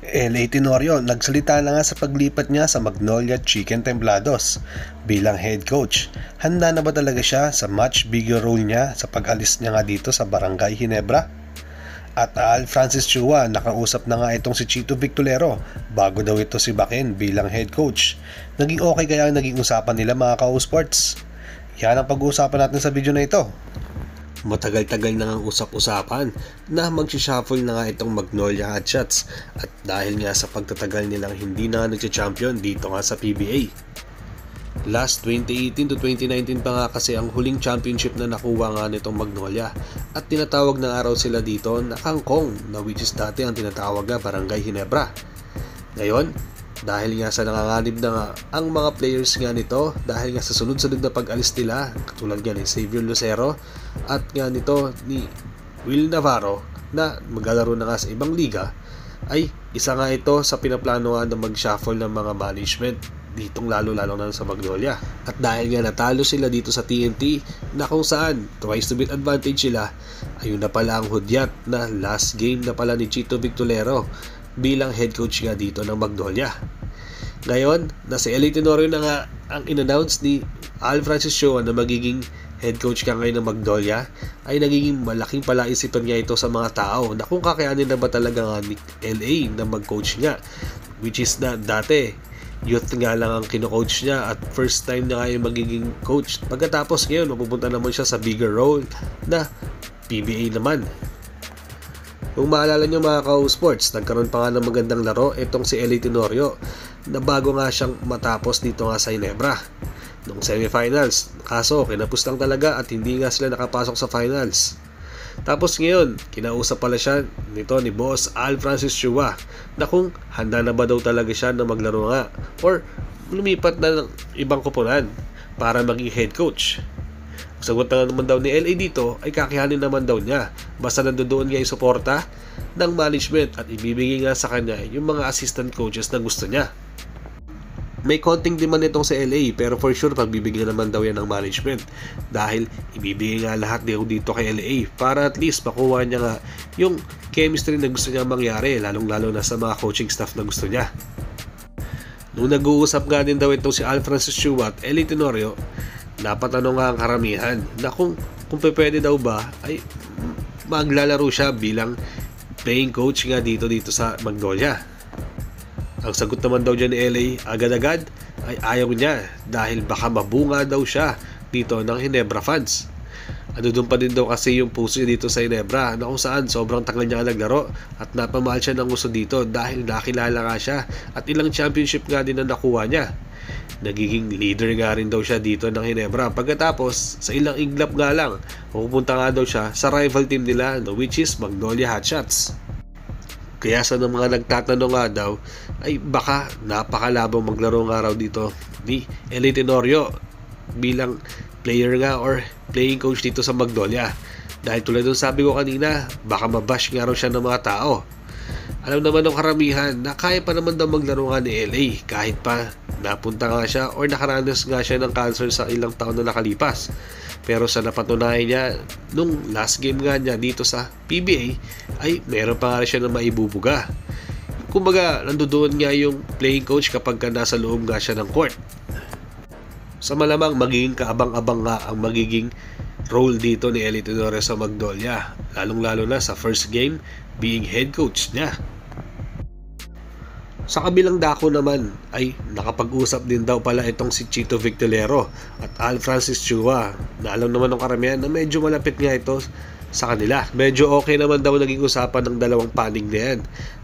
LA Tenorio nagsalita na nga sa paglipat niya sa Magnolia Chicken Templados bilang head coach. Handa na ba talaga siya sa much bigger role niya sa pag-alis niya nga dito sa Barangay Ginebra? At Al Francis Chua, nakausap na nga itong si Chito Victolero bago daw ito si Baken bilang head coach. Naging okay kaya ang naging usapan nila mga ka-sports? Yan ang pag-uusapan natin sa video na ito. Matagal-tagal na ang usap-usapan na mag-shuffle na nga itong Magnolia Hotshots at dahil nga sa pagtatagal nilang hindi na nag-champion dito nga sa PBA. Last 2018 to 2019 pa nga kasi ang huling championship na nakuha nga nitong Magnolia at tinatawag na araw sila dito na Kangkong na which is dati ang tinatawag na Barangay Ginebra. Ngayon, dahil nga sa nanganganib na nga ang mga players nga nito dahil nga sa sunod-sunod na pag-alis nila katulad nga ni Xavier Lucero at nga nito ni Will Navarro na maglalaro na nga sa ibang liga, ay isa nga ito sa pinaplano na mag-shuffle ng mga management ditong lalo na sa Magnolia. At dahil nga natalo sila dito sa TNT na kung saan twice to beat advantage sila, ayun na pala ang hudyat na last game na pala ni Chito Victolero bilang head coach nga dito ng Magnolia. Ngayon, nasa LA Tenorio na nga ang in-announce ni Al Francis Chua na magiging head coach ka ngayon ng Magnolia, ay nagiging malaking palaisipan nga ito sa mga tao na kung kakayanin na ba talaga nga ni LA na mag-coach nga, which is na dati youth nga lang ang kino-coach niya at first time na nga yung magiging coach. Pagkatapos ngayon, mapupunta naman siya sa bigger role na PBA naman. Kung maalala nyo mga ka-sports, nagkaroon pa nga ng magandang laro itong si LA Tenorio na bago nga siyang matapos dito nga sa Ginebra nung semifinals. Kaso kinapos lang talaga at hindi nga sila nakapasok sa finals. Tapos ngayon, kinausap pala siya nito ni Boss Al Francis Chua na kung handa na ba daw talaga siya na maglaro nga or lumipat na ng ibang koponan para maging head coach. Sagot na naman daw ni LA dito ay kakayanin naman daw niya basta nandoon nga yung suporta ng management at ibibigay nga sa kanya yung mga assistant coaches na gusto niya. May konting demand itong sa LA pero for sure pagbibigyan naman daw yan ng management dahil ibibigay nga lahat dito kay LA para at least makuha niya nga yung chemistry na gusto niya mangyari lalong-lalo na sa mga coaching staff na gusto niya. Nung nag-uusap nga din daw itong si Al Francis Chua at LA Tenorio, napatanong nga ang karamihan na kung pwede daw ba ay maglalaro siya bilang playing coach nga dito sa Magnolia. Ang sagot naman daw dyan ni LA agad-agad ay ayaw niya dahil baka mabunga daw siya dito ng Ginebra fans. Doon pa din daw kasi yung puso niya dito sa Ginebra na kung saan sobrang tagal niya naglaro at napamahal siya ng gusto dito dahil nakilala nga siya at ilang championship nga din na nakuha niya. Nagiging leader nga rin daw siya dito ng Ginebra. Pagkatapos sa ilang iglap nga lang pupunta nga daw siya sa rival team nila which is Magnolia Hotshots. Kaya sa mga nagtatanong nga daw ay baka napakalabang maglaro nga raw dito ni LA Tenorio bilang player nga or playing coach dito sa Magnolia. Dahil tulad ng sabi ko kanina, baka mabash nga raw siya ng mga tao. Alam naman ng karamihan na kaya pa naman daw maglaro nga ni LA kahit pa napunta nga siya or nakaranas nga siya ng cancer sa ilang taon na nakalipas. Pero sa napatunayan niya nung last game nga niya dito sa PBA ay meron pa nga siya na maibubuga. Kumbaga nandoon nga yung playing coach kapag nasa loob nga siya ng court. Sa malamang magiging kaabang-abang nga ang magiging role dito ni LA Tenorio sa Magnolia, lalong-lalo na sa first game being head coach niya. Sa kabilang dako naman ay nakapag-usap din daw pala itong si Chito Victolero at Al Francis Chua na alam naman ng karamihan na medyo malapit nga ito sa kanila. Medyo okay naman daw naging usapan ng dalawang panig na yan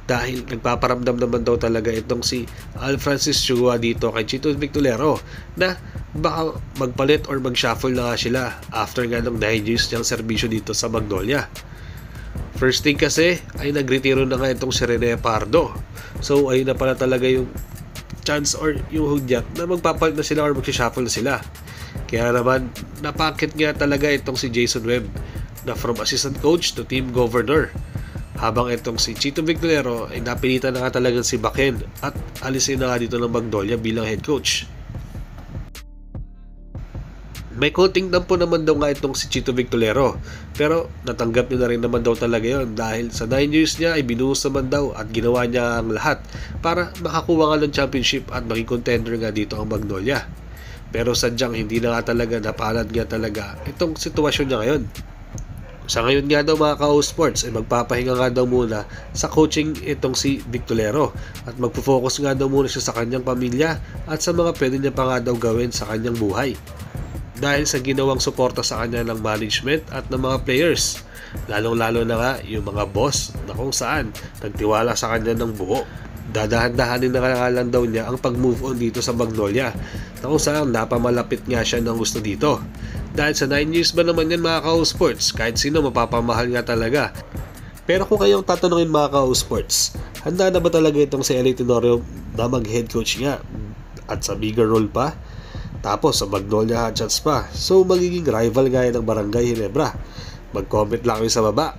dahil nagpaparamdam naman daw talaga itong si Al Francis Chua dito kay Chito Victolero na baka magpalit or mag-shuffle na nga sila after nga ng digest niyang serbisyo dito sa Magnolia. First thing kasi ay nagretiro na nga itong si Rene Pardo. So ayun na pala talaga yung chance or yung hudyat na magpapalit na sila or mag-shuffle na sila. Kaya naman napakit nga talaga itong si Jason Webb na from assistant coach to team governor. Habang itong si Chito Victolero ay napilitan na nga talagang si Baken at alisin na nga dito ng Magnolia bilang head coach. May konting dampo naman daw nga itong si Chito Victolero, pero natanggap niya na rin naman daw talaga yon dahil sa 9 years niya ay binuhos naman daw at ginawa niya ang lahat para makakuha nga ng championship at maging contender nga dito ang Magnolia. Pero sadyang hindi na nga talaga napalad nga talaga itong sitwasyon niya ngayon. Sa ngayon nga daw mga ka-O-Sports ay magpapahinga nga daw muna sa coaching itong si Victolero at magpo-focus nga daw muna siya sa kanyang pamilya at sa mga pwede niya pa nga daw gawin sa kanyang buhay. Dahil sa ginawang suporta sa kanya ng management at ng mga players, lalong-lalo na nga yung mga boss na kung saan nagtiwala sa kanya ng buo. Dadahan-dahanin na nga lang daw niya ang pag-move on dito sa Magnolia na kung saan napamalapit nga siya ng gusto dito. Dahil sa 9 years ba naman yan mga ka-O-Sports, kahit sino mapapamahal nga talaga. Pero kung kayong tatanungin mga ka-O-Sports, handa na ba talaga itong si L.A. Tenorio na mag-head coach nga at sa bigger role pa? Tapos sa Magnolia Hotshots pa. So magiging rival nga yan ng Barangay Ginebra. Mag-comment lang kayo sa baba